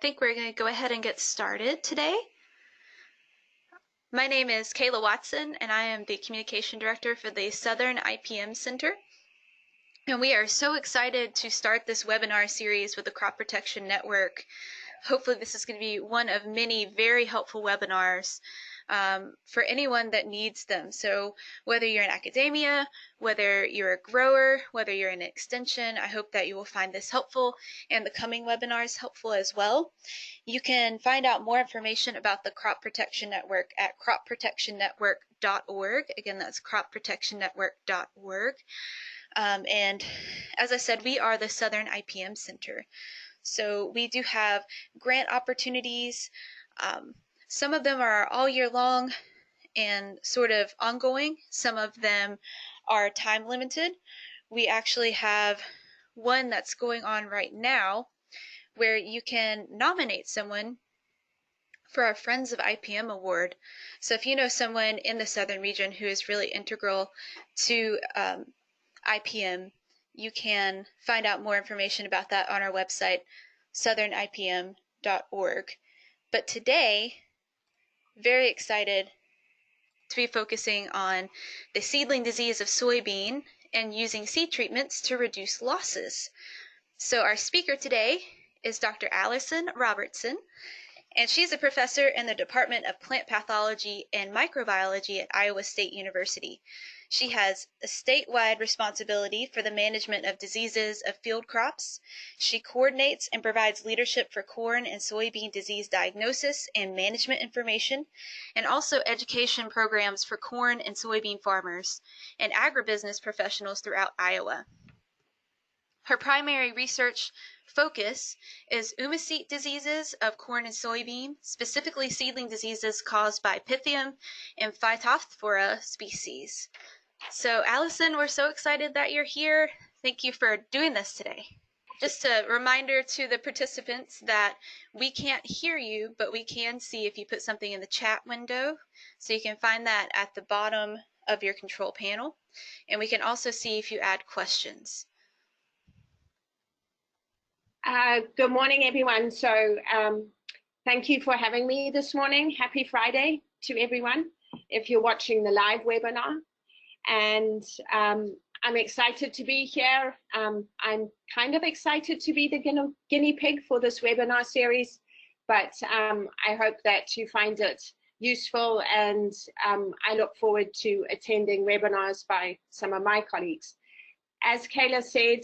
think we're going to go ahead and get started today. My name is Kayla Watson, and I am the Communication Director for the Southern IPM Center. And we are so excited to start this webinar series with the Crop Protection Network. Hopefully this is going to be one of many very helpful webinars for anyone that needs them. So whether you're in academia, whether you're a grower, whether you're in extension, I hope that you will find this helpful and the coming webinars helpful as well. You can find out more information about the Crop Protection Network at cropprotectionnetwork.org. Again, that's cropprotectionnetwork.org. And as I said, we are the Southern IPM Center. So we do have grant opportunities. Some of them are all year long and sort of ongoing. Some of them are time limited. We actually have one that's going on right now where you can nominate someone for our Friends of IPM Award. So if you know someone in the Southern region who is really integral to IPM, you can find out more information about that on our website, southernipm.org. But today, very excited to be focusing on the seedling disease of soybean and using seed treatments to reduce losses. So our speaker today is Dr. Alison Robertson, and she's a professor in the Department of Plant Pathology and Microbiology at Iowa State University. She has a statewide responsibility for the management of diseases of field crops. She coordinates and provides leadership for corn and soybean disease diagnosis and management information, and also education programs for corn and soybean farmers and agribusiness professionals throughout Iowa. Her primary research focus is Oomycete diseases of corn and soybean, specifically seedling diseases caused by Pythium and Phytophthora species. So Alison, we're so excited that you're here. Thank you for doing this today. Just a reminder to the participants that we can't hear you, but we can see if you put something in the chat window. So you can find that at the bottom of your control panel. And we can also see if you add questions. Good morning, everyone. So thank you for having me this morning. Happy Friday to everyone if you're watching the live webinar. And I'm excited to be here. I'm kind of excited to be the guinea pig for this webinar series, but I hope that you find it useful, and I look forward to attending webinars by some of my colleagues. As Kayla said,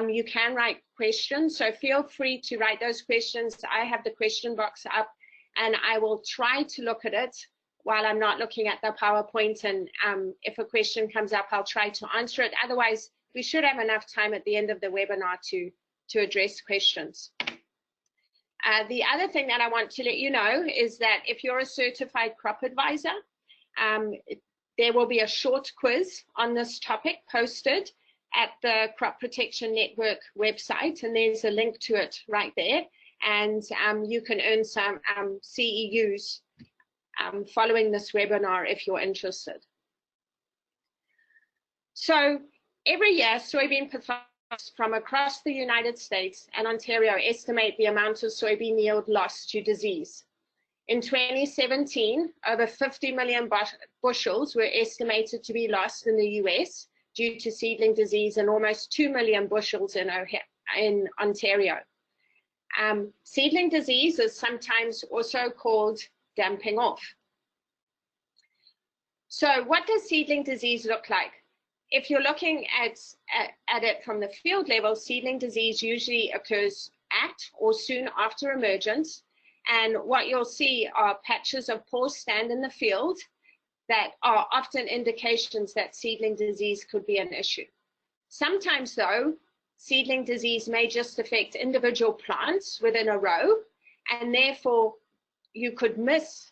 you can write questions, so feel free to write those questions. I have the question box up, and I will try to look at it while I'm not looking at the PowerPoint, and if a question comes up, I'll try to answer it. Otherwise, we should have enough time at the end of the webinar to address questions. The other thing that I want to let you know is that if you're a certified crop advisor, there will be a short quiz on this topic posted at the Crop Protection Network website, and there's a link to it right there, and you can earn some CEUs following this webinar if you're interested. So every year, soybean pathologists from across the United States and Ontario estimate the amount of soybean yield lost to disease. In 2017, over 50 million bushels were estimated to be lost in the US due to seedling disease, and almost 2 million bushels in Ontario. Seedling disease is sometimes also called damping off. So what does seedling disease look like? If you're looking at it from the field level, seedling disease usually occurs at or soon after emergence, and what you'll see are patches of poor stand in the field that are often indications that seedling disease could be an issue. Sometimes though, seedling disease may just affect individual plants within a row, and therefore you could miss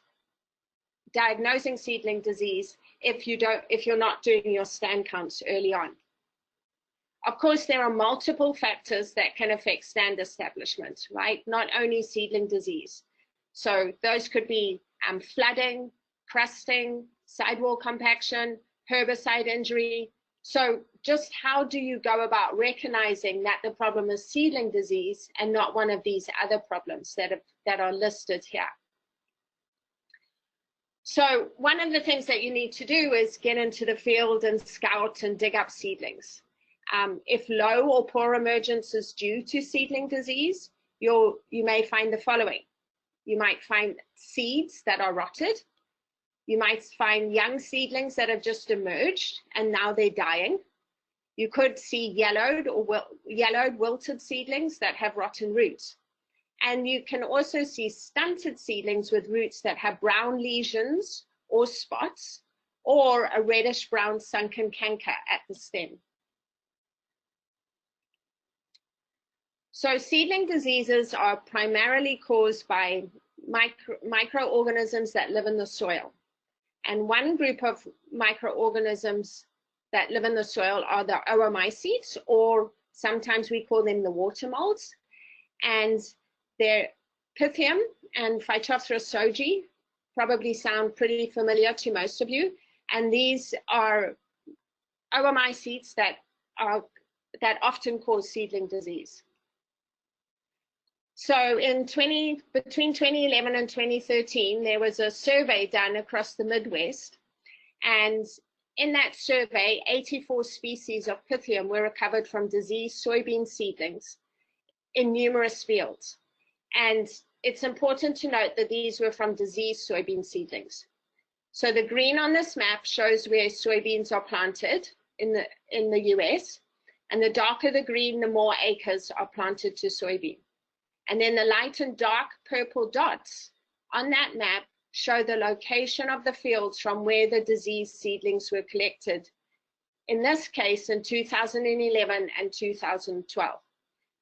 diagnosing seedling disease if you're not doing your stand counts early on. Of course, there are multiple factors that can affect stand establishment, right? Not only seedling disease. So those could be flooding, crusting, sidewall compaction, herbicide injury, So just how do you go about recognizing that the problem is seedling disease and not one of these other problems that are listed here? So one of the things that you need to do is get into the field and scout and dig up seedlings. If low or poor emergence is due to seedling disease, you may find the following. You might find seeds that are rotted. You might find young seedlings that have just emerged and now they're dying. You could see yellowed, wilted seedlings that have rotten roots. And you can also see stunted seedlings with roots that have brown lesions or spots, or a reddish-brown sunken canker at the stem. So seedling diseases are primarily caused by microorganisms that live in the soil. And one group of microorganisms that live in the soil are the Oomycetes, or sometimes we call them the water molds. And their Pythium and Phytophthora soji probably sound pretty familiar to most of you. And these are Oomycetes that often cause seedling disease. So between 2011 and 2013, there was a survey done across the Midwest. And in that survey, 84 species of Pythium were recovered from diseased soybean seedlings in numerous fields. And it's important to note that these were from diseased soybean seedlings. So the green on this map shows where soybeans are planted in the US, and the darker the green, the more acres are planted to soybean. And then the light and dark purple dots on that map show the location of the fields from where the diseased seedlings were collected, in this case in 2011 and 2012.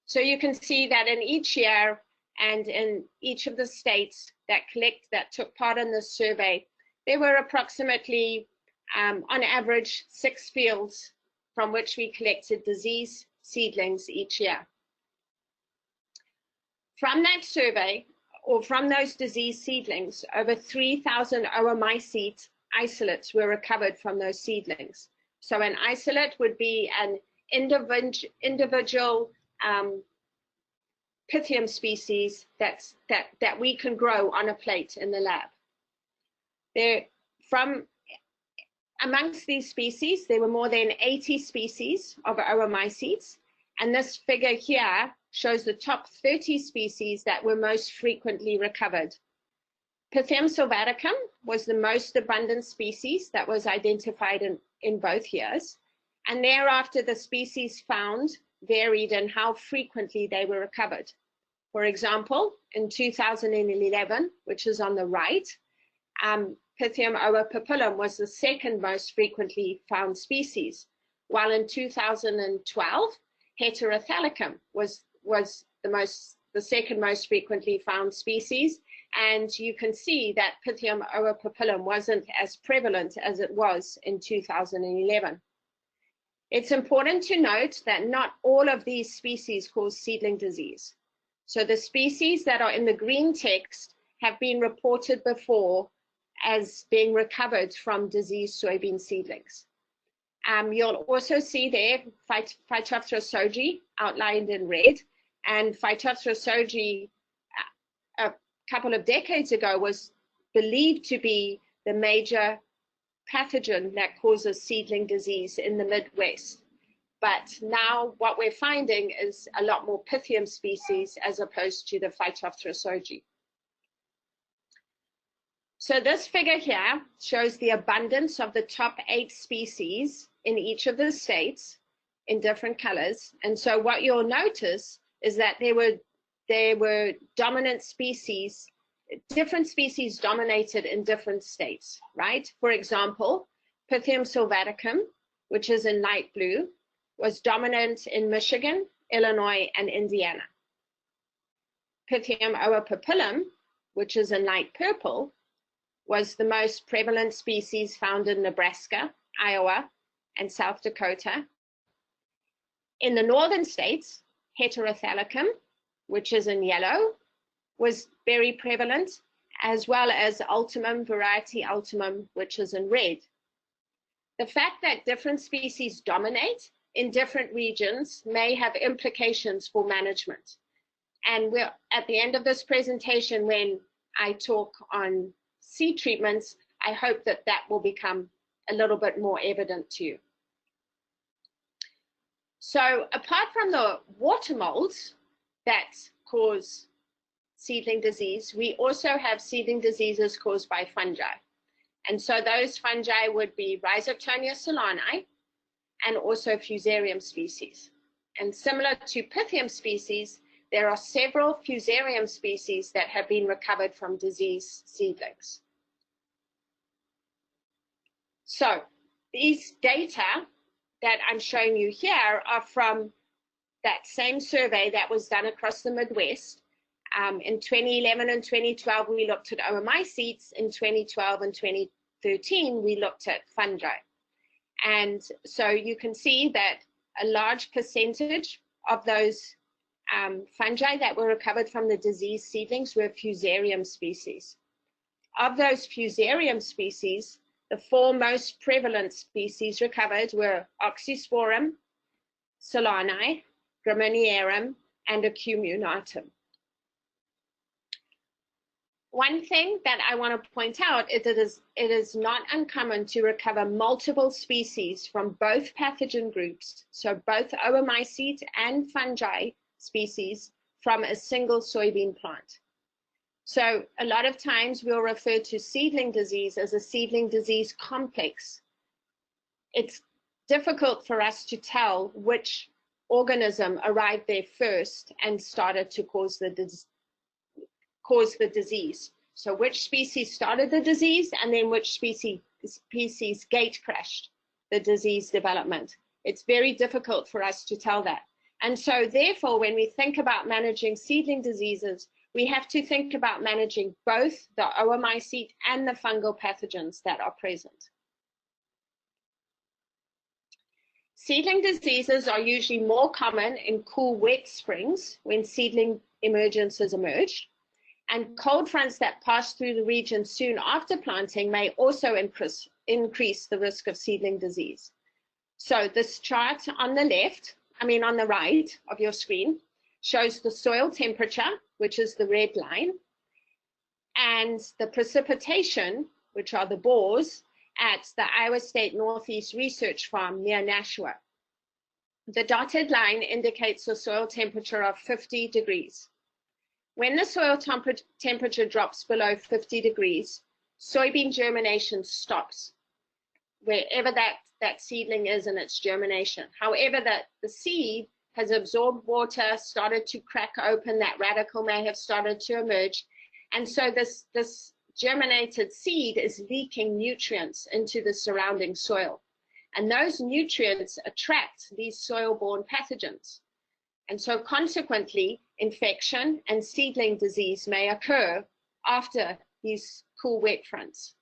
So you can see that in each year and in each of the states that took part in this survey, there were approximately, on average, 6 fields from which we collected disease seedlings each year. From that survey, or from those disease seedlings, over 3,000 Oomycete isolates were recovered from those seedlings. So an isolate would be an individual Pythium species that we can grow on a plate in the lab. Amongst these species, there were more than 80 species of Oomycetes, and this figure here shows the top 30 species that were most frequently recovered. Pythium sylvaticum was the most abundant species that was identified in both years, and thereafter the species found varied in how frequently they were recovered. For example, in 2011, which is on the right, Pythium ovipapillum was the second most frequently found species, while in 2012, Heterothalicum was the second most frequently found species, and you can see that Pythium ovipapillum wasn't as prevalent as it was in 2011. It's important to note that not all of these species cause seedling disease. So the species that are in the green text have been reported before as being recovered from diseased soybean seedlings. You'll also see there Phytophthora soji outlined in red, and Phytophthora soji a couple of decades ago was believed to be the major pathogen that causes seedling disease in the Midwest. But now what we're finding is a lot more Pythium species as opposed to the Phytophthora soji. So this figure here shows the abundance of the top 8 species in each of the states in different colors. And so what you'll notice is that there were dominant species, different species dominated in different states, right? For example, Pythium sylvaticum, which is in light blue, was dominant in Michigan, Illinois, and Indiana. Pythium ovipapillum, which is in light purple, was the most prevalent species found in Nebraska, Iowa, and South Dakota. In the northern states, Heterothalicum, which is in yellow, was very prevalent, as well as Ultimum, variety Ultimum, which is in red. The fact that different species dominate in different regions may have implications for management. And we're at the end of this presentation, when I talk on seed treatments, I hope that that will become a little bit more evident to you. So apart from the water molds that cause seedling disease, we also have seedling diseases caused by fungi. And so those fungi would be Rhizoctonia solani and also Fusarium species. And similar to Pythium species, there are several Fusarium species that have been recovered from diseased seedlings. So these data that I'm showing you here are from that same survey that was done across the Midwest. In 2011 and 2012, we looked at Oomycetes. In 2012 and 2013, we looked at fungi. And so you can see that a large percentage of those fungi that were recovered from the diseased seedlings were Fusarium species. Of those Fusarium species, the 4 most prevalent species recovered were Oxysporum solani, Graminearum, and Acuminatum. One thing that I want to point out is it is not uncommon to recover multiple species from both pathogen groups, so both Oomycete and fungi species, from a single soybean plant. So a lot of times we'll refer to seedling disease as a seedling disease complex. It's difficult for us to tell which organism arrived there first and started to cause the disease. So which species started the disease, and then which species gate crashed the disease development. It's very difficult for us to tell that. And so therefore, when we think about managing seedling diseases, we have to think about managing both the Oomycete and the fungal pathogens that are present. Seedling diseases are usually more common in cool, wet springs when seedling emergences emerged. And cold fronts that pass through the region soon after planting may also increase the risk of seedling disease. So this chart on the on the right of your screen shows the soil temperature, which is the red line, and the precipitation, which are the bores, at the Iowa State Northeast Research Farm near Nashua. The dotted line indicates a soil temperature of 50 degrees. When the soil temperature drops below 50 degrees, soybean germination stops, wherever that seedling is in its germination. However, the seed has absorbed water, started to crack open, that radicle may have started to emerge, and so this germinated seed is leaking nutrients into the surrounding soil. And those nutrients attract these soil-borne pathogens. And so consequently, infection and seedling disease may occur after these cool, wet fronts.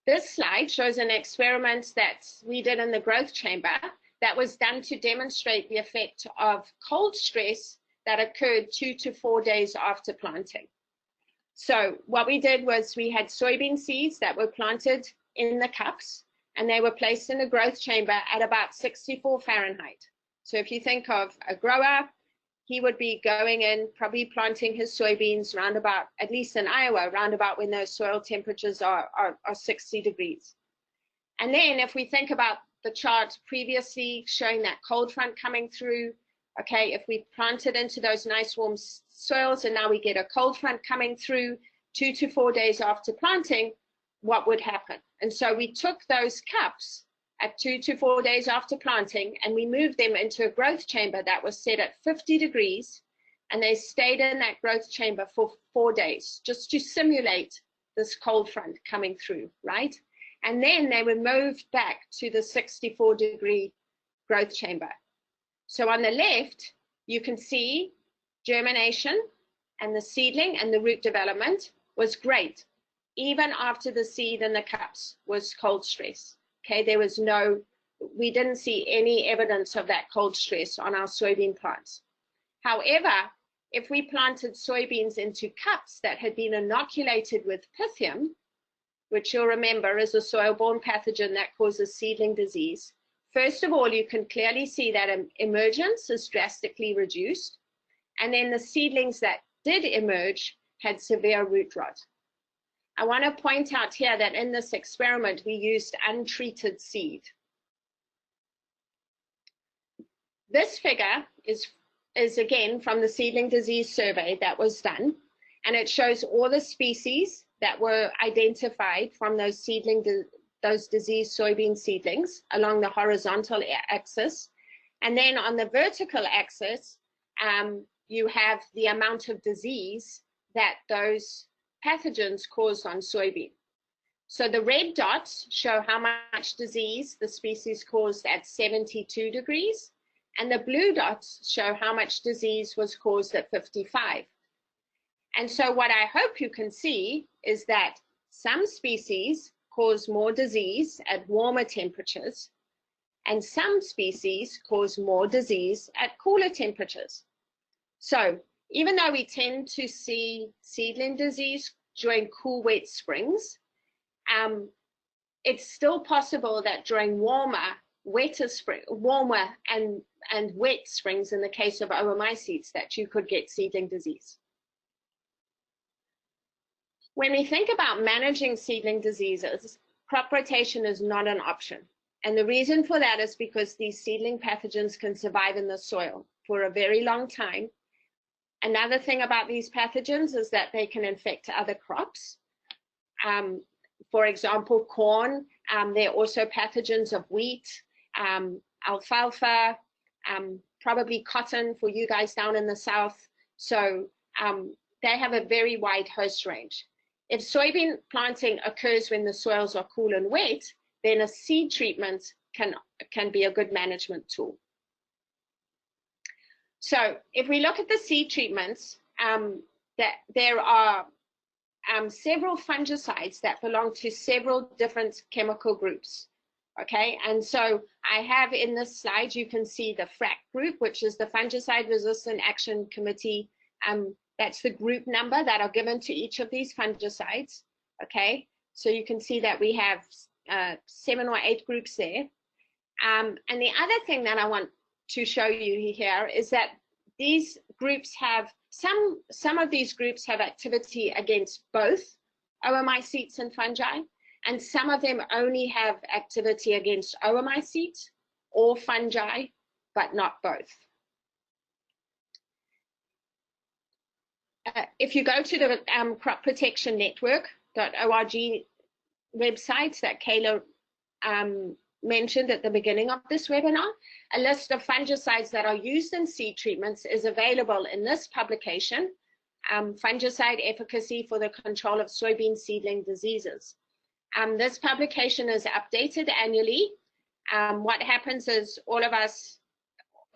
This slide shows an experiment that we did in the growth chamber that was done to demonstrate the effect of cold stress that occurred 2 to 4 days after planting. So what we did was we had soybean seeds that were planted in the cups, and they were placed in a growth chamber at about 64 Fahrenheit. So if you think of a grower, he would be going in, probably planting his soybeans round about, at least in Iowa, round about when those soil temperatures are 60 degrees. And then if we think about the chart previously showing that cold front coming through, okay, if we planted into those nice warm soils and now we get a cold front coming through 2 to 4 days after planting, what would happen? And so we took those cups at 2 to 4 days after planting, and we moved them into a growth chamber that was set at 50 degrees, and they stayed in that growth chamber for 4 days, just to simulate this cold front coming through, right? And then they were moved back to the 64-degree growth chamber. So on the left, you can see germination and the seedling and the root development was great, even after the seed in the cups was cold stress. Okay, we didn't see any evidence of that cold stress on our soybean plants. However, if we planted soybeans into cups that had been inoculated with Pythium, which you'll remember is a soil-borne pathogen that causes seedling disease, first of all, you can clearly see that emergence is drastically reduced, and then the seedlings that did emerge had severe root rot. I want to point out here that in this experiment, we used untreated seed. This figure is again from the seedling disease survey that was done, and it shows all the species that were identified from those diseased soybean seedlings along the horizontal axis. And then on the vertical axis, you have the amount of disease that those pathogens caused on soybean. So the red dots show how much disease the species caused at 72 degrees, and the blue dots show how much disease was caused at 55. And so what I hope you can see is that some species cause more disease at warmer temperatures, and some species cause more disease at cooler temperatures. So even though we tend to see seedling disease during cool, wet springs, it's still possible that during warmer and wet springs, in the case of oomycetes, that you could get seedling disease. When we think about managing seedling diseases, crop rotation is not an option. And the reason for that is because these seedling pathogens can survive in the soil for a very long time. Another thing about these pathogens is that they can infect other crops. For example, corn, they're also pathogens of wheat, alfalfa, probably cotton for you guys down in the south. So they have a very wide host range. If soybean planting occurs when the soils are cool and wet, then a seed treatment can be a good management tool. So if we look at the seed treatments, that there are several fungicides that belong to several different chemical groups. Okay, and so I have in this slide, you can see the FRAC group, which is the Fungicide Resistant Action Committee. That's the group number that are given to each of these fungicides. Okay, so you can see that we have 7 or 8 groups there. And the other thing that I want to show you here is that these groups have, some of these groups have activity against both oomycetes and fungi, and some of them only have activity against oomycetes or fungi, but not both. If you go to the Crop Protection Network.org website that Kayla mentioned at the beginning of this webinar, a list of fungicides that are used in seed treatments is available in this publication, Fungicide Efficacy for the Control of Soybean Seedling Diseases. This publication is updated annually. What happens is all of us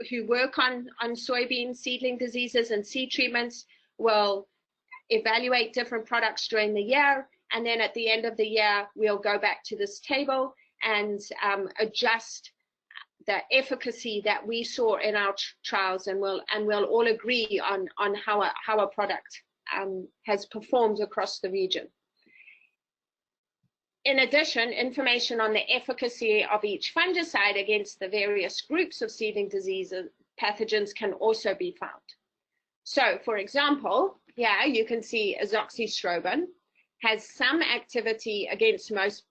who work on soybean seedling diseases and seed treatments will evaluate different products during the year, and then at the end of the year, we'll go back to this table and adjust the efficacy that we saw in our trials, and we'll all agree on how a product has performed across the region. In addition, information on the efficacy of each fungicide against the various groups of seedling diseases pathogens can also be found. So, for example, yeah, you can see azoxystrobin has some activity against most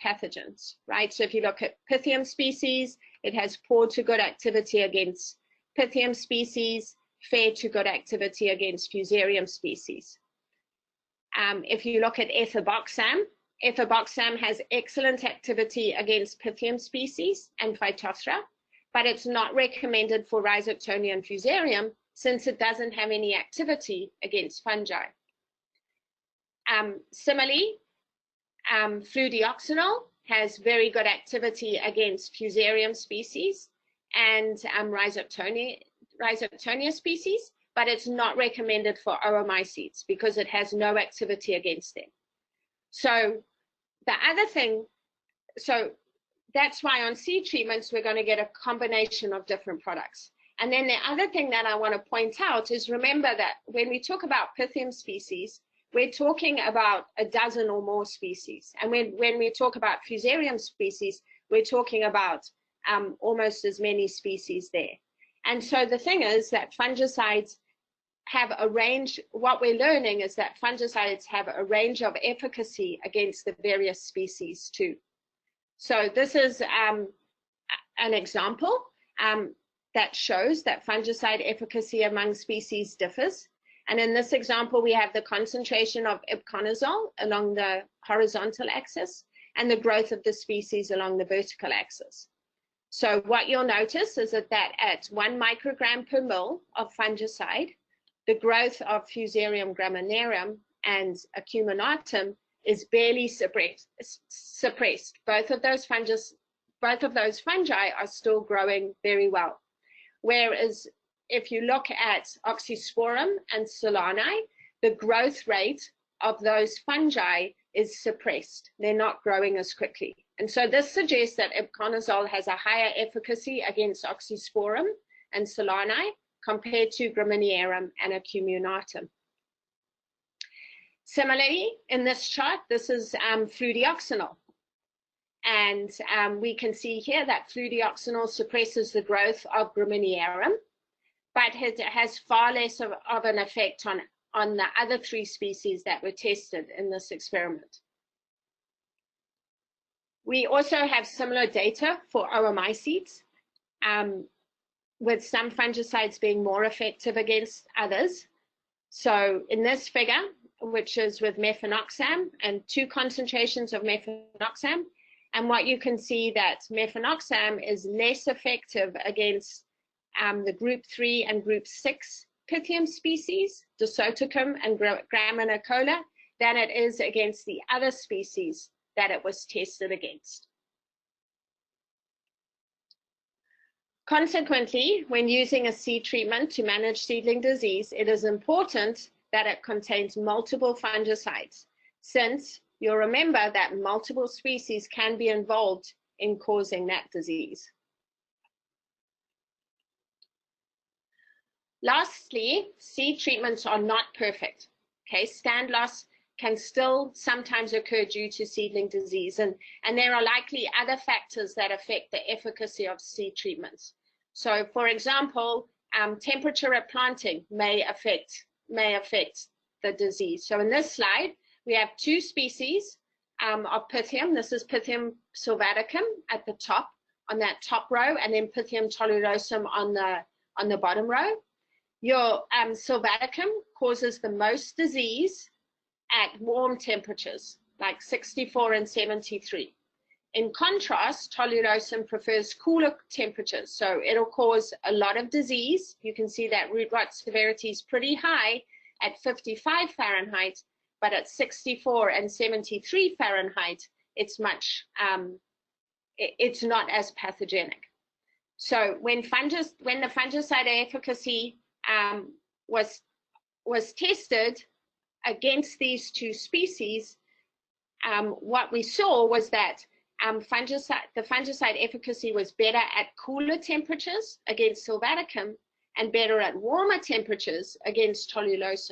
pathogens, right? So if you look at Pythium species, it has poor to good activity against Pythium species, fair to good activity against Fusarium species. If you look at ethoboxam has excellent activity against Pythium species and Phytophthora, but it's not recommended for Rhizoctonia and Fusarium since it doesn't have any activity against fungi. Similarly, fludeoxonil has very good activity against Fusarium species and Rhizoctonia species, but it's not recommended for oomycetes because it has no activity against them. So the other thing, so that's why on seed treatments, we're going to get a combination of different products. And then the other thing that I want to point out is remember that when we talk about Pythium species, we're talking about a dozen or more species. And when we talk about fusarium species, we're talking about almost as many species there. And so the thing is that fungicides have a range. What we're learning is that fungicides have a range of efficacy against the various species too. So this is an example that shows that fungicide efficacy among species differs. And in this example, we have the concentration of ibuconazole along the horizontal axis and the growth of the species along the vertical axis. So what you'll notice is that at 1 microgram per mil of fungicide, the growth of Fusarium graminearum and acuminatum is barely suppressed. Both of those fungi are still growing very well. Whereas if you look at Oxysporum and Solani, the growth rate of those fungi is suppressed. They're not growing as quickly. And so this suggests that ibuconazole has a higher efficacy against Oxysporum and Solani compared to graminearum and acuminatum. Similarly, in this chart, this is fludioxonil. And we can see here that fludioxonil suppresses the growth of graminearum, but it has far less of an effect on the other 3 species that were tested in this experiment. We also have similar data for oomycetes, with some fungicides being more effective against others. So in this figure, which is with mefenoxam and 2 concentrations of mefenoxam, and what you can see that mefenoxam is less effective against the group 3 and group 6 Pythium species, Disoticum and Graminicola, than it is against the other species that it was tested against. Consequently, when using a seed treatment to manage seedling disease, it is important that it contains multiple fungicides, since you'll remember that multiple species can be involved in causing that disease. Lastly, seed treatments are not perfect. Okay, stand loss can still sometimes occur due to seedling disease, and there are likely other factors that affect the efficacy of seed treatments. So, for example, temperature at planting may affect the disease. So in this slide, we have 2 species of Pythium. This is Pythium sylvaticum at the top, on that top row, and then Pythium tolulosum on the bottom row. Your sylvaticum causes the most disease at warm temperatures, like 64 and 73. In contrast, tolulosum prefers cooler temperatures, so it'll cause a lot of disease. You can see that root rot severity is pretty high at 55 Fahrenheit, but at 64 and 73 Fahrenheit, it's it's not as pathogenic. So when the fungicide efficacy was tested against these 2 species, what we saw was that the fungicide efficacy was better at cooler temperatures against sylvaticum and better at warmer temperatures against tolulosum.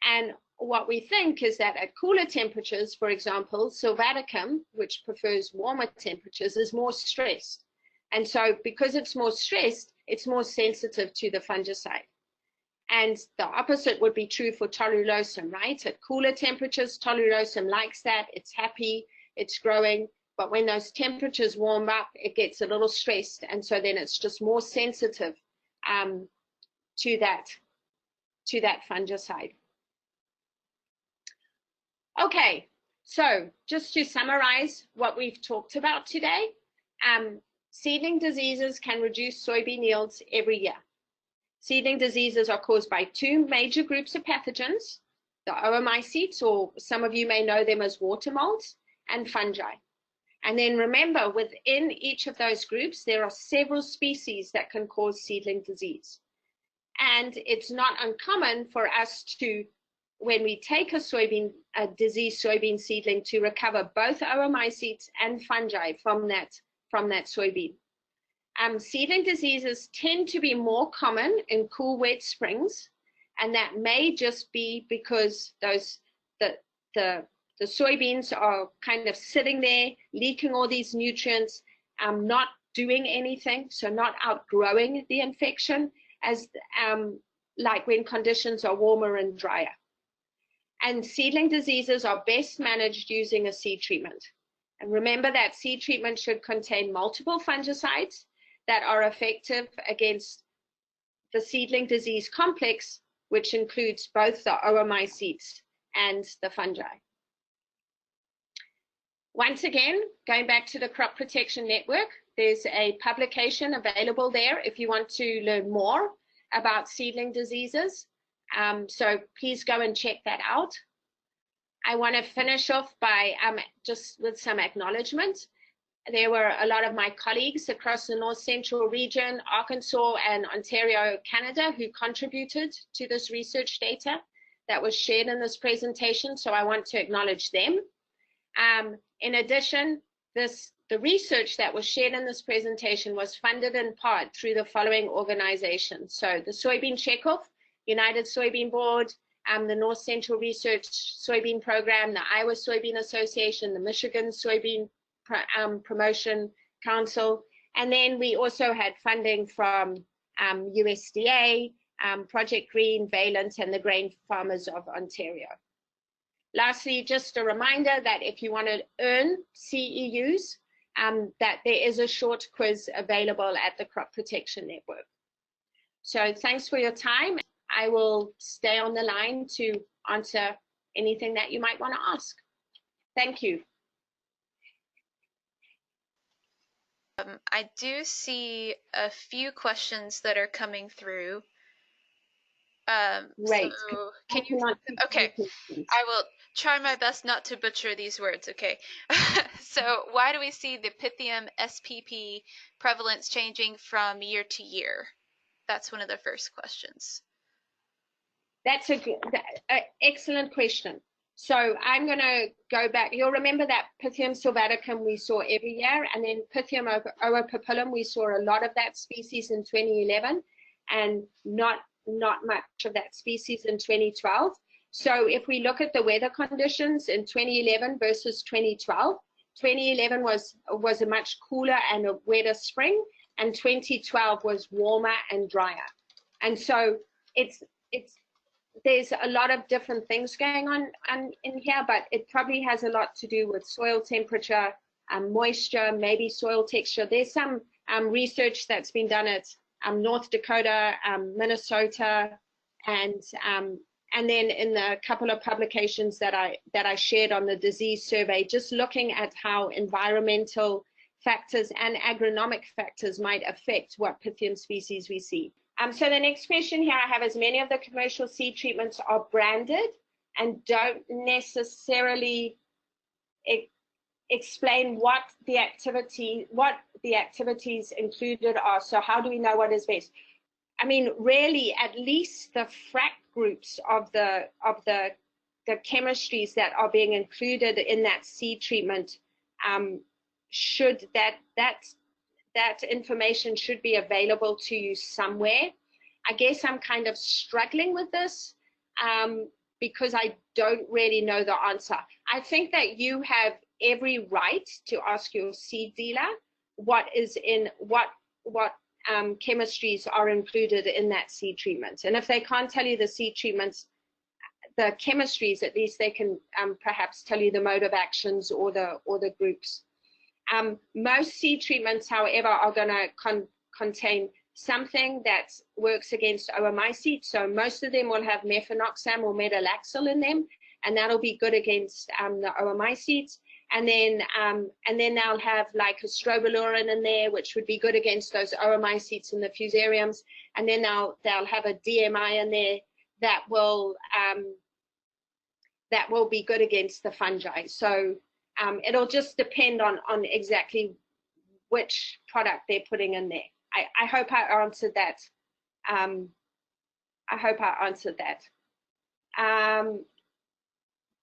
And what we think is that at cooler temperatures, for example, sylvaticum, which prefers warmer temperatures, is more stressed. And so because it's more stressed, it's more sensitive to the fungicide. And the opposite would be true for tolulosum, right? At cooler temperatures, tolulosum likes that, it's happy, it's growing, but when those temperatures warm up, it gets a little stressed, and so then it's just more sensitive to that fungicide. Okay, so just to summarize what we've talked about today, seedling diseases can reduce soybean yields every year. Seedling diseases are caused by 2 major groups of pathogens, the oomycetes, or some of you may know them as water molds, and fungi. And then remember, within each of those groups, there are several species that can cause seedling disease. And it's not uncommon for us to, when we take a diseased soybean seedling, to recover both oomycetes and fungi from that soybean. Seedling diseases tend to be more common in cool, wet springs, And that may just be because the soybeans are kind of sitting there, leaking all these nutrients, not doing anything, so not outgrowing the infection as like when conditions are warmer and drier. And seedling diseases are best managed using a seed treatment. And remember that seed treatment should contain multiple fungicides that are effective against the seedling disease complex, which includes both the oomycetes and the fungi. Once again, going back to the Crop Protection Network, there's a publication available there if you want to learn more about seedling diseases. So please go and check that out. I want to finish off by just with some acknowledgements. There were a lot of my colleagues across the North Central region, Arkansas and Ontario, Canada, who contributed to this research data that was shared in this presentation, so I want to acknowledge them. In addition, the research that was shared in this presentation was funded in part through the following organizations. So the Soybean Checkoff, United Soybean Board, the North Central Research Soybean Program, the Iowa Soybean Association, the Michigan Soybean Promotion Council, and then we also had funding from USDA, Project Green, Valent, and the Grain Farmers of Ontario. Lastly, just a reminder that if you want to earn CEUs, that there is a short quiz available at the Crop Protection Network. So thanks for your time. I will stay on the line to answer anything that you might want to ask. Thank you. I do see a few questions that are coming through. Great. So can you? Okay, I will try my best not to butcher these words. Okay. So why do we see the Pythium SPP prevalence changing from year to year? That's one of the first questions. That's an excellent question. So I'm going to go back. You'll remember that Pythium sylvaticum we saw every year, and then Pythium ovipapillum, we saw a lot of that species in 2011, and not much of that species in 2012. So if we look at the weather conditions in 2011 versus 2012, 2011 was a much cooler and a wetter spring, and 2012 was warmer and drier. And so there's a lot of different things going on in here, but it probably has a lot to do with soil temperature, moisture, maybe soil texture. There's some research that's been done at North Dakota, Minnesota, and then in the couple of publications that I shared on the disease survey, just looking at how environmental factors and agronomic factors might affect what Pythium species we see. So the next question here I have is, many of the commercial seed treatments are branded and don't necessarily explain what the activities included are. So how do we know what is best? I mean, really, at least the frac groups of the chemistries that are being included in that seed treatment that information should be available to you somewhere. I guess I'm kind of struggling with this because I don't really know the answer. I think that you have every right to ask your seed dealer what chemistries are included in that seed treatment. And if they can't tell you the seed treatments, the chemistries, at least they can perhaps tell you the mode of actions or the groups. Most seed treatments, however, are going to contain something that works against oomycete. So most of them will have mefenoxam or metalaxyl in them, and that'll be good against the oomycetes. And then they'll have like a strobilurin in there, which would be good against those oomycetes and the fusariums. And then they'll have a DMI in there that will be good against the fungi. So it'll just depend on exactly which product they're putting in there. I hope I answered that.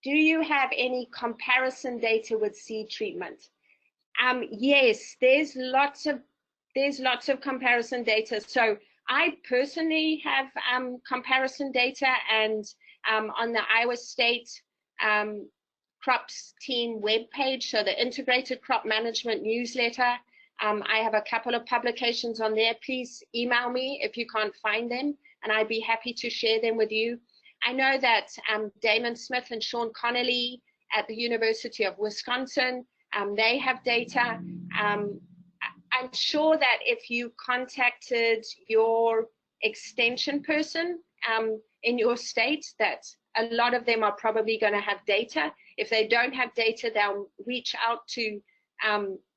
Do you have any comparison data with seed treatment? Yes, there's lots of comparison data. So I personally have comparison data, and on the Iowa State crops team webpage, so the integrated crop management newsletter, I have a couple of publications on there. Please email me if you can't find them, and I'd be happy to share them with you. I know that Damon Smith and Sean Connolly at the University of Wisconsin, they have data. I'm sure that if you contacted your extension person in your state, that a lot of them are probably going to have data. If they don't have data, they'll reach out to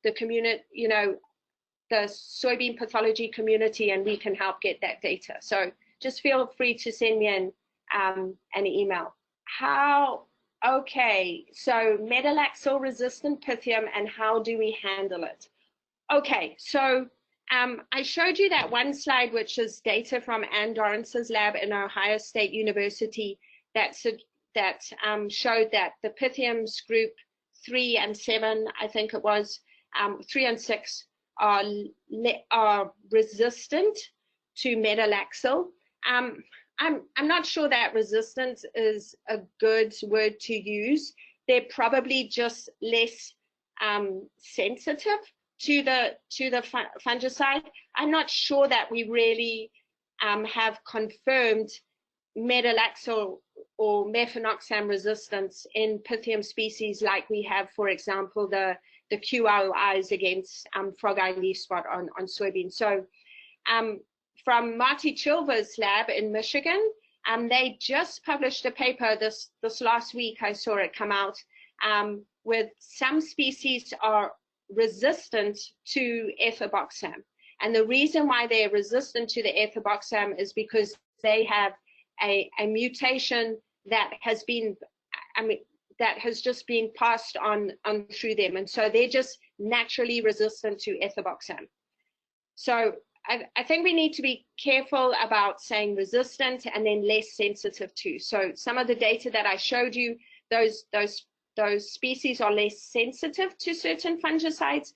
the community, you know, the soybean pathology community, and we can help get that data. So just feel free to send me an email. Okay, so metalaxyl resistant Pythium, and how do we handle it? Okay, so I showed you that one slide, which is data from Ann Dorrance's lab in Ohio State University that showed that the Pythiums group 3 and 7, I think it was, 3 and 6 are resistant to metalaxyl. I'm not sure that resistance is a good word to use. They're probably just less sensitive to the fungicide. I'm not sure that we really have confirmed metalaxyl or mefenoxam resistance in Pythium species like we have, for example, the QROIs against frog eye leaf spot on soybean. So from Marty Chilver's lab in Michigan, they just published a paper this last week. I saw it come out with some species are resistant to ethoboxam. And the reason why they're resistant to the ethoboxam is because they have a mutation that has been, that has just been passed on through them. And so they're just naturally resistant to ethoboxam. So I think we need to be careful about saying resistant and then less sensitive to. So some of the data that I showed you, those species are less sensitive to certain fungicides.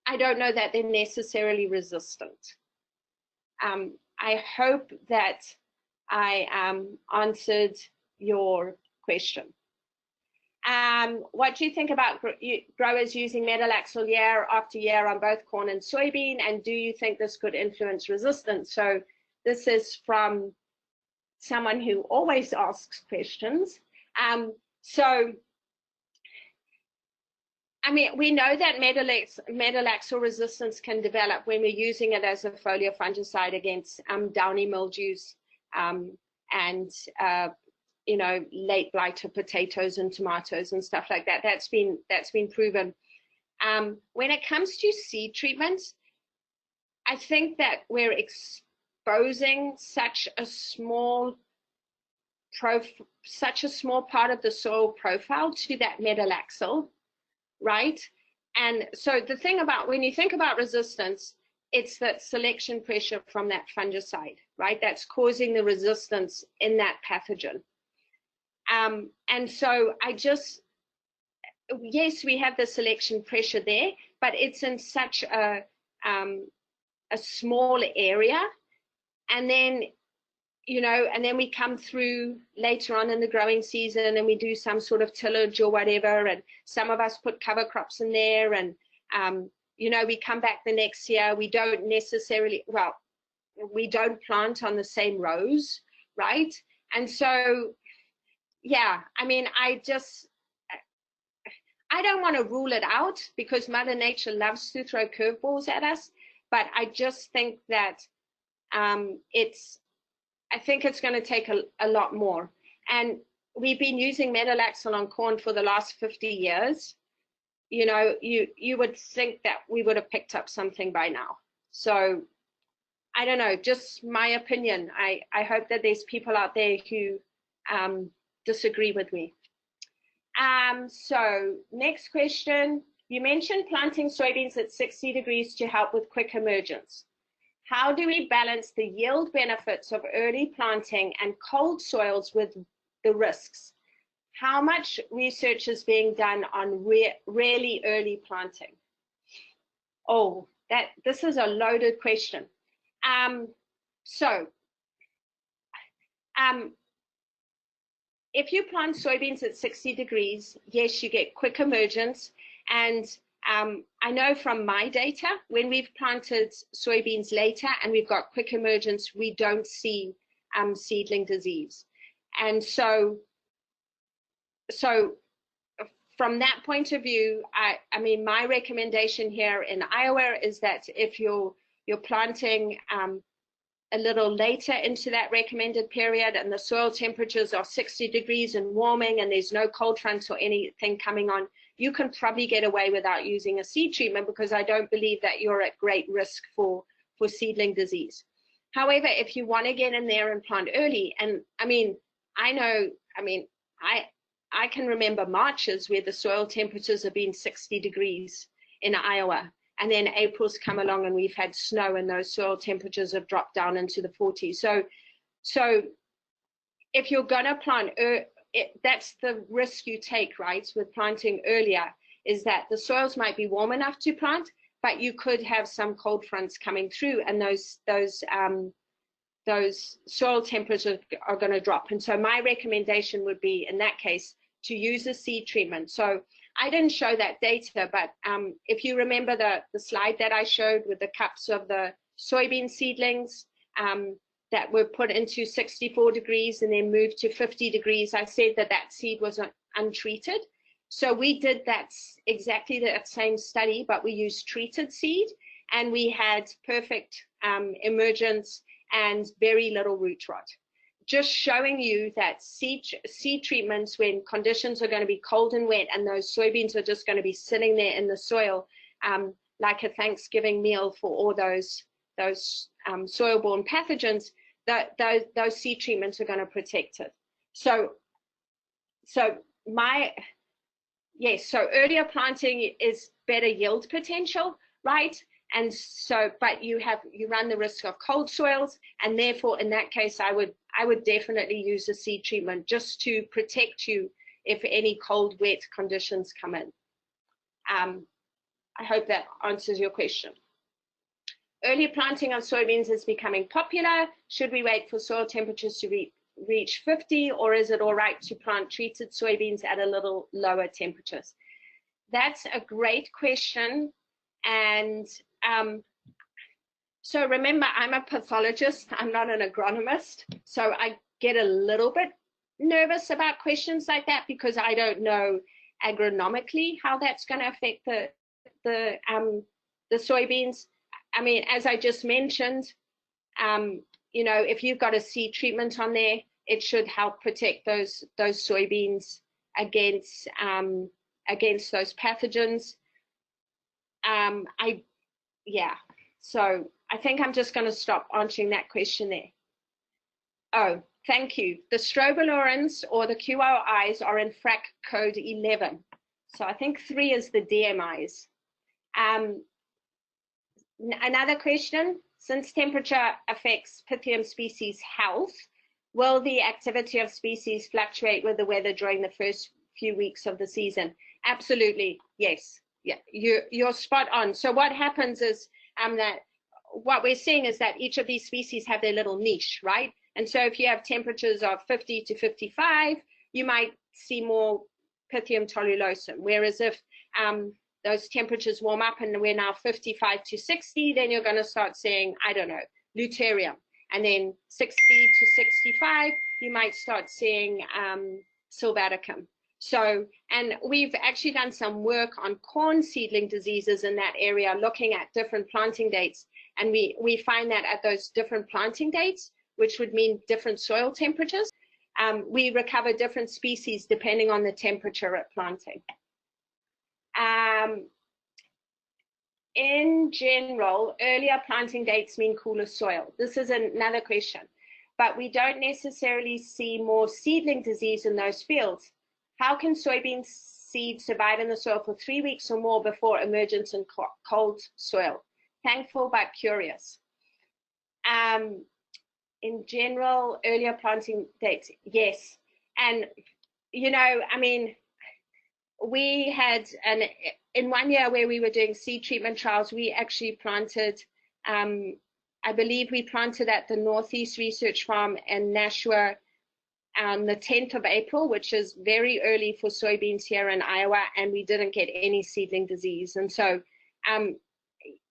I don't know that they're necessarily resistant. I hope that I answered your question. What do you think about growers using metalaxyl year after year on both corn and soybean, and do you think this could influence resistance? So this is from someone who always asks questions. So I mean, we know that metalaxyl resistance can develop when we're using it as a foliar fungicide against downy mildews and you know, late blighter potatoes and tomatoes and stuff like that. That's been proven. When it comes to seed treatments, I think that we're exposing such a small part of the soil profile to that metalaxyl, right? And so the thing about, when you think about resistance, it's that selection pressure from that fungicide, right? That's causing the resistance in that pathogen. And so yes, we have the selection pressure there, but it's in such a small area. And then, you know, and then we come through later on in the growing season and we do some sort of tillage or whatever. And some of us put cover crops in there, and, you know, we come back the next year. We don't necessarily, well, we don't plant on the same rows, right? And so, yeah, I mean, I don't want to rule it out because Mother Nature loves to throw curveballs at us, but I just think that I think it's going to take a lot more. And we've been using metalaxyl on corn for the last 50 years. You know, you would think that we would have picked up something by now. So I don't know, just my opinion. I hope that there's people out there who disagree with me. So next question. You mentioned planting soybeans at 60 degrees to help with quick emergence. How do we balance the yield benefits of early planting and cold soils with the risks? How much research is being done on really early planting? Oh, this is a loaded question. So if you plant soybeans at 60 degrees, yes, you get quick emergence. And I know from my data, when we've planted soybeans later and we've got quick emergence, we don't see seedling disease. And so from that point of view, I mean, my recommendation here in Iowa is that if you're planting a little later into that recommended period and the soil temperatures are 60 degrees and warming and there's no cold fronts or anything coming on, you can probably get away without using a seed treatment, because I don't believe that you're at great risk for seedling disease. However, if you want to get in there and plant early, and I mean, I can remember Marches where the soil temperatures have been 60 degrees in Iowa. And then April's come along and we've had snow and those soil temperatures have dropped down into the 40s. So if you're going to plant, that's the risk you take, right, with planting earlier, is that the soils might be warm enough to plant, but you could have some cold fronts coming through and those soil temperatures are going to drop. And so my recommendation would be, in that case, to use a seed treatment. So I didn't show that data, but if you remember the slide that I showed with the cups of the soybean seedlings that were put into 64 degrees and then moved to 50 degrees, I said that seed was untreated. So we did that exactly that same study, but we used treated seed, and we had perfect emergence and very little root rot. Just showing you that seed treatments, when conditions are going to be cold and wet and those soybeans are just going to be sitting there in the soil like a Thanksgiving meal for all those soil-borne pathogens, those seed treatments are going to protect it. So earlier planting is better yield potential, right? And so, but you run the risk of cold soils, and therefore, in that case, I would definitely use a seed treatment just to protect you if any cold, wet conditions come in. I hope that answers your question. Early planting of soybeans is becoming popular. Should we wait for soil temperatures to reach 50, or is it all right to plant treated soybeans at a little lower temperatures? That's a great question. And so remember, I'm a pathologist, I'm not an agronomist, so I get a little bit nervous about questions like that because I don't know agronomically how that's going to affect the soybeans. I mean, as I just mentioned, you know, if you've got a seed treatment on there, it should help protect those soybeans against those pathogens. So I think I'm just going to stop answering that question there. Oh, thank you. The strobilurins or the QRIs are in FRAC code 11. So I think 3 is the DMIs. Another question, since temperature affects Pythium species health, will the activity of species fluctuate with the weather during the first few weeks of the season? Absolutely, yes. Yeah, you're spot on. So what happens is that what we're seeing is that each of these species have their little niche, right? And so if you have temperatures of 50 to 55, you might see more Pythium tolulosum. Whereas if those temperatures warm up and we're now 55 to 60, then you're going to start seeing, I don't know, Luterium. And then 60 to 65, you might start seeing Sylvaticum. So, and we've actually done some work on corn seedling diseases in that area, looking at different planting dates. And we find that at those different planting dates, which would mean different soil temperatures, we recover different species depending on the temperature at planting. In general, earlier planting dates mean cooler soil. This is another question, but we don't necessarily see more seedling disease in those fields. How can soybean seeds survive in the soil for 3 weeks or more before emergence in cold soil? Thankful but curious. In general, earlier planting dates, yes. And, you know, I mean, we had, in 1 year where we were doing seed treatment trials, we actually planted I believe we planted at the Northeast Research Farm in Nashua on the 10th of April, which is very early for soybeans here in Iowa, and we didn't get any seedling disease. And so,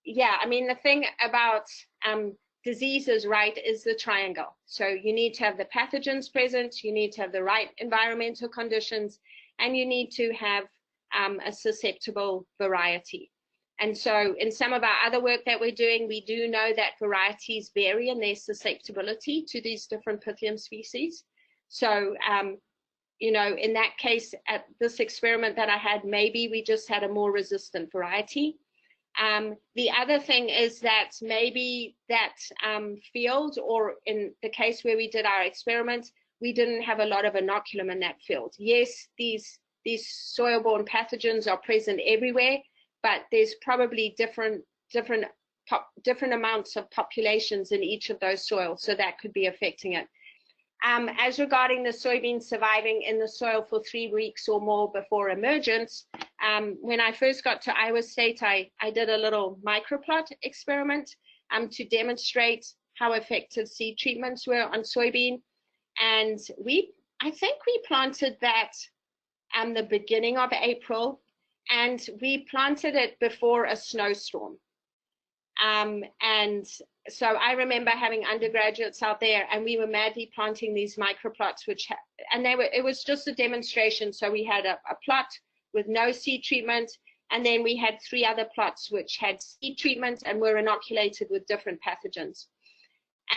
yeah, I mean, the thing about diseases, right, is the triangle. So you need to have the pathogens present, you need to have the right environmental conditions, and you need to have a susceptible variety. And so in some of our other work that we're doing, we do know that varieties vary in their susceptibility to these different Pythium species. So, you know, in that case, at this experiment that I had, maybe we just had a more resistant variety. The other thing is that maybe that field, or in the case where we did our experiment, we didn't have a lot of inoculum in that field. Yes, these soil-borne pathogens are present everywhere, but there's probably different amounts of populations in each of those soils, so that could be affecting it. As regarding the soybeans surviving in the soil for 3 weeks or more before emergence, when I first got to Iowa State, I did a little microplot experiment to demonstrate how effective seed treatments were on soybean. And I think we planted that the beginning of April, and we planted it before a snowstorm. And so I remember having undergraduates out there, and we were madly planting these microplots, it was just a demonstration. So we had a plot with no seed treatment, and then we had 3 other plots which had seed treatment and were inoculated with different pathogens.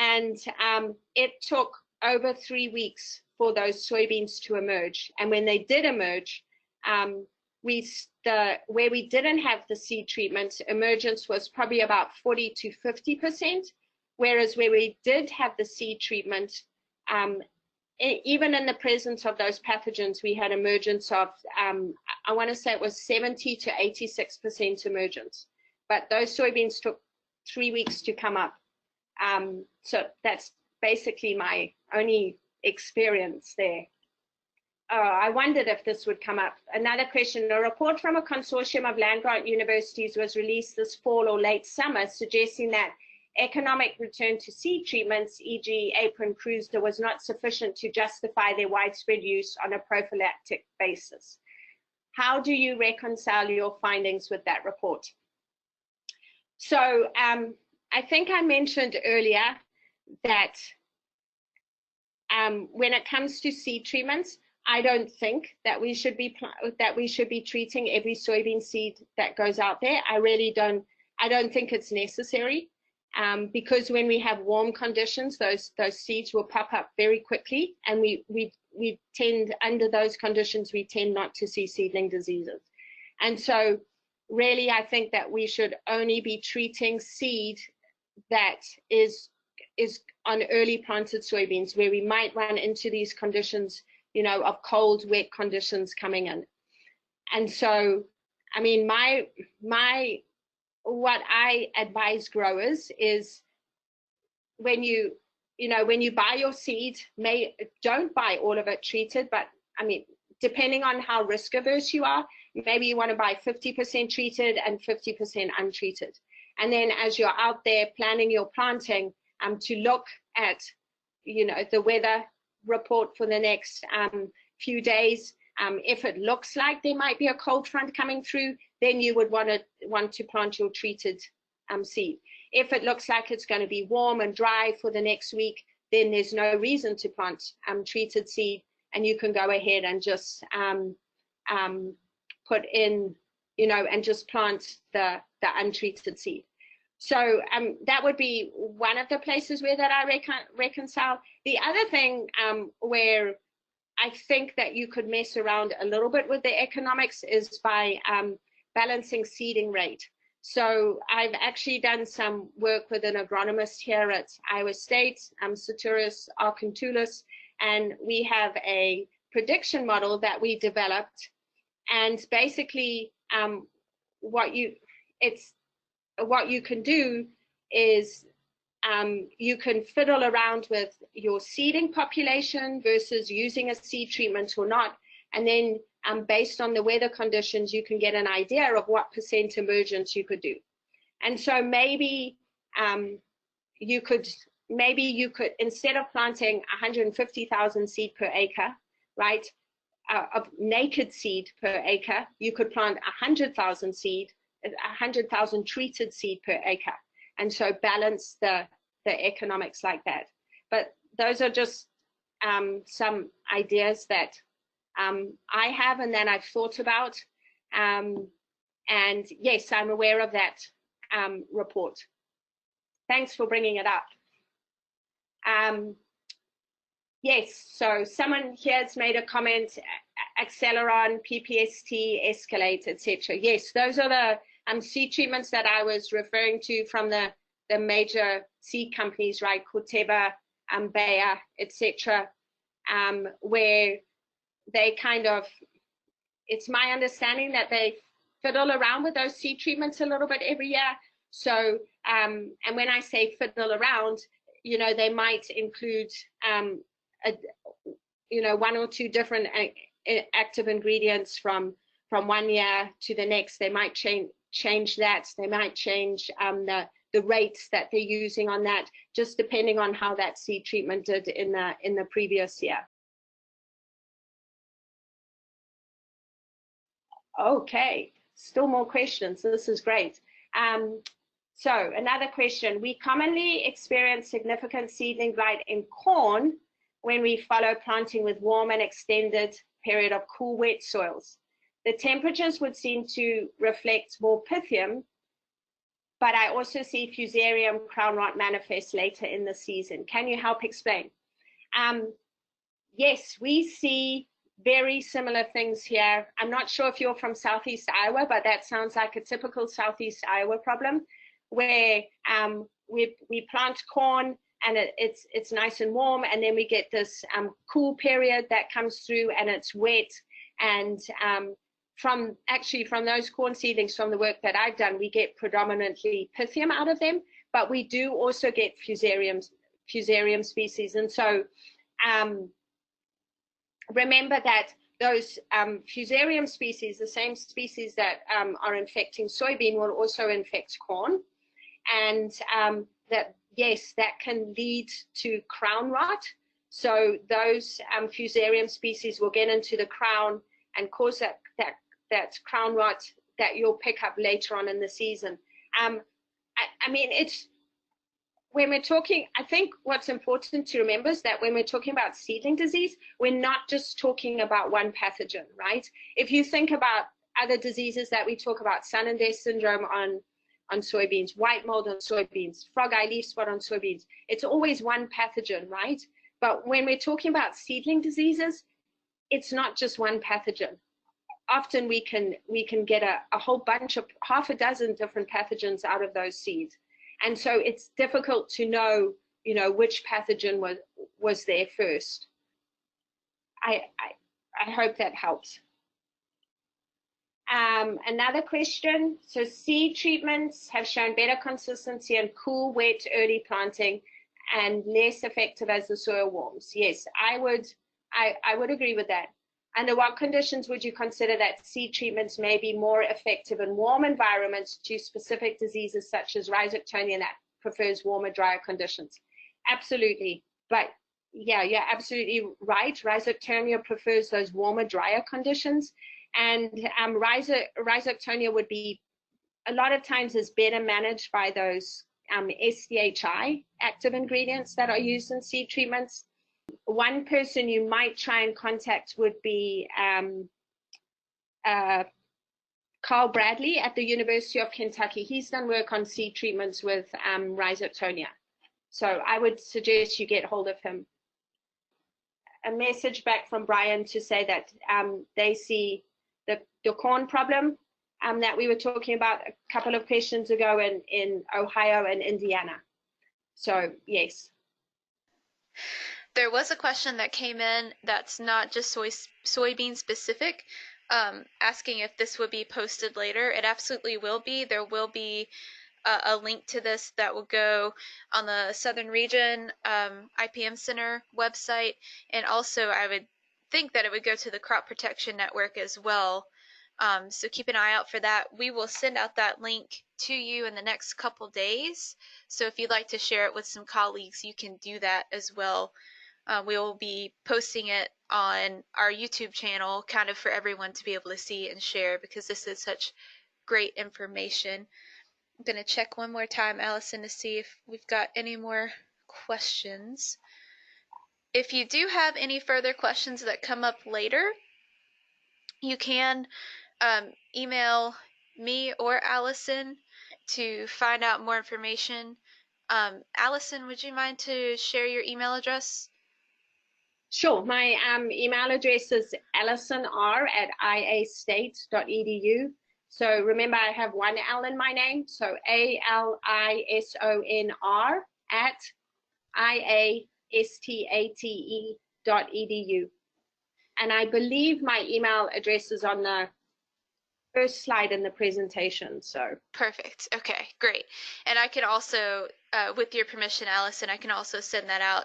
And it took over 3 weeks for those soybeans to emerge. And when they did emerge, where we didn't have the seed treatment, emergence was probably about 40 to 50%, whereas where we did have the seed treatment, even in the presence of those pathogens, we had emergence of, I want to say it was 70 to 86% emergence. But those soybeans took 3 weeks to come up. So that's basically my only experience there. I wondered if this would come up. Another question, a report from a consortium of land-grant universities was released this fall or late summer, suggesting that economic return to seed treatments, e.g. apron cruiser, was not sufficient to justify their widespread use on a prophylactic basis. How do you reconcile your findings with that report? So I think I mentioned earlier that when it comes to seed treatments, I don't think that we should be treating every soybean seed that goes out there. I really don't. I don't think it's necessary, because when we have warm conditions, those seeds will pop up very quickly, and we tend, under those conditions, we tend not to see seedling diseases. And so, really, I think that we should only be treating seed that is on early planted soybeans, where we might run into these conditions, you know, of cold, wet conditions coming in. And so, I mean, what I advise growers is, when you buy your seed, don't buy all of it treated, but I mean, depending on how risk averse you are, maybe you want to buy 50% treated and 50% untreated. And then as you're out there planning your planting, to look at, you know, the weather report for the next few days. If it looks like there might be a cold front coming through, then you would want to plant your treated seed. If it looks like it's going to be warm and dry for the next week, then there's no reason to plant treated seed, and you can go ahead and just put in, you know, and just plant the untreated seed. So that would be one of the places where that I reconcile. The other thing where I think that you could mess around a little bit with the economics is by balancing seeding rate. So I've actually done some work with an agronomist here at Iowa State, Ceturus arcantulus, and we have a prediction model that we developed. And basically what you can do is you can fiddle around with your seeding population versus using a seed treatment or not. And then based on the weather conditions, you can get an idea of what % emergence you could do. And so maybe, maybe you could, instead of planting 150,000 seed per acre, right, of naked seed per acre, you could plant 100,000 seed, 100,000 treated seed per acre, and so balance the economics like that. But those are just some ideas that I have and that I've thought about. And yes, I'm aware of that report. Thanks for bringing it up. Yes, so someone here has made a comment, Acceleron, PPST, Escalate, etc. Yes, those are the seed treatments that I was referring to from the major seed companies, right? Corteva, Bayer, etc. Where they kind of, it's my understanding that they fiddle around with those seed treatments a little bit every year. So, and when I say fiddle around, you know, they might include, you know, 1 or 2 different active ingredients from 1 year to the next. They might change that. They might change the rates that they're using on that, just depending on how that seed treatment did in the previous year. Okay, still more questions. This is great. So another question. We commonly experience significant seedling blight in corn when we follow planting with warm and extended period of cool, wet soils. The temperatures would seem to reflect more Pythium, but I also see Fusarium crown rot manifest later in the season. Can you help explain? Yes, we see very similar things here. I'm not sure if you're from Southeast Iowa, but that sounds like a typical Southeast Iowa problem, where we plant corn and it's nice and warm, and then we get this cool period that comes through and it's wet. And from those corn seedlings, from the work that I've done, we get predominantly Pythium out of them, but we do also get Fusarium species. And so remember that those Fusarium species, the same species that are infecting soybean, will also infect corn. And that, yes, that can lead to crown rot. So those Fusarium species will get into the crown and cause that crown rot that you'll pick up later on in the season. I mean, it's, when we're talking, I think what's important to remember is that when we're talking about seedling disease, we're not just talking about one pathogen, right? If you think about other diseases that we talk about, sun and dust syndrome on soybeans, white mold on soybeans, frog eye leaf spot on soybeans, it's always one pathogen, right? But when we're talking about seedling diseases, it's not just one pathogen. Often we can get a whole bunch of, half a dozen different pathogens out of those seeds. And so it's difficult to know, you know, which pathogen was there first. I hope that helps. Another question. So seed treatments have shown better consistency in cool, wet, early planting and less effective as the soil warms. Yes, I would agree with that. Under what conditions would you consider that seed treatments may be more effective in warm environments to specific diseases such as Rhizoctonia that prefers warmer, drier conditions? Absolutely. But yeah, you're absolutely right. Rhizoctonia prefers those warmer, drier conditions. And Rhizoctonia would be, a lot of times, is better managed by those SDHI active ingredients that are used in seed treatments. One person you might try and contact would be Carl Bradley at the University of Kentucky. He's done work on seed treatments with Rhizoctonia. So I would suggest you get hold of him. A message back from Brian to say that they see the corn problem that we were talking about a couple of questions ago in Ohio and Indiana. So yes. There was a question that came in that's not just soybean specific, asking if this would be posted later. It absolutely will be. There will be a link to this that will go on the Southern Region IPM Center website, and also I would think that it would go to the Crop Protection Network as well. So keep an eye out for that. We will send out that link to you in the next couple days. So if you'd like to share it with some colleagues, you can do that as well. We will be posting it on our YouTube channel kind of for everyone to be able to see and share, because this is such great information. I'm going to check one more time, Allison, to see if we've got any more questions. If you do have any further questions that come up later, you can email me or Allison to find out more information. Allison, would you mind to share your email address? Sure. My email address is alisonr@iastate.edu. So remember, I have one L in my name, so alisonr@iastate.edu. And I believe my email address is on the first slide in the presentation. So perfect. Okay, great. And I can also, with your permission, Allison, I can also send that out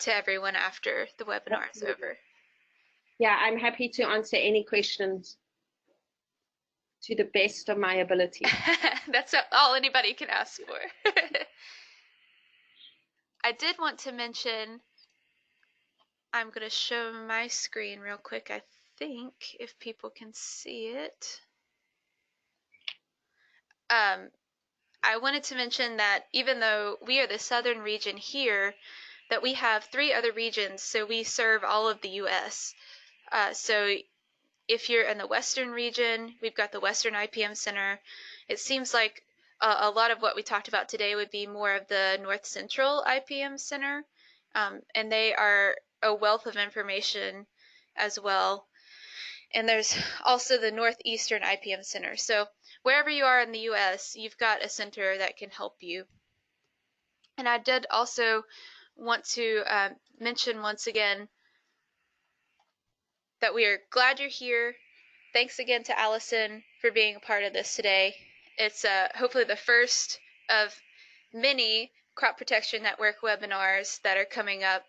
to everyone after the webinar is over. Yeah, I'm happy to answer any questions to the best of my ability. That's all anybody can ask for. I did want to mention, I'm going to show my screen real quick, I think, if people can see it. I wanted to mention that even though we are the southern region here, that we have 3 other regions, so we serve all of the U.S. So if you're in the western region, we've got the Western IPM Center. It seems like a lot of what we talked about today would be more of the North Central IPM Center, and they are a wealth of information as well. And there's also the Northeastern IPM Center. So wherever you are in the U.S., you've got a center that can help you. And I did also want to mention once again that we are glad you're here. Thanks again to Allison for being a part of this today. It's hopefully the first of many Crop Protection Network webinars that are coming up,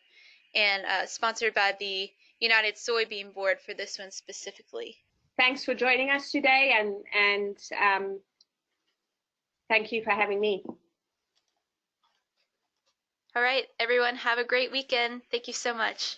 and sponsored by the United Soybean Board for this one specifically. Thanks for joining us today, and thank you for having me. All right, everyone, have a great weekend. Thank you so much.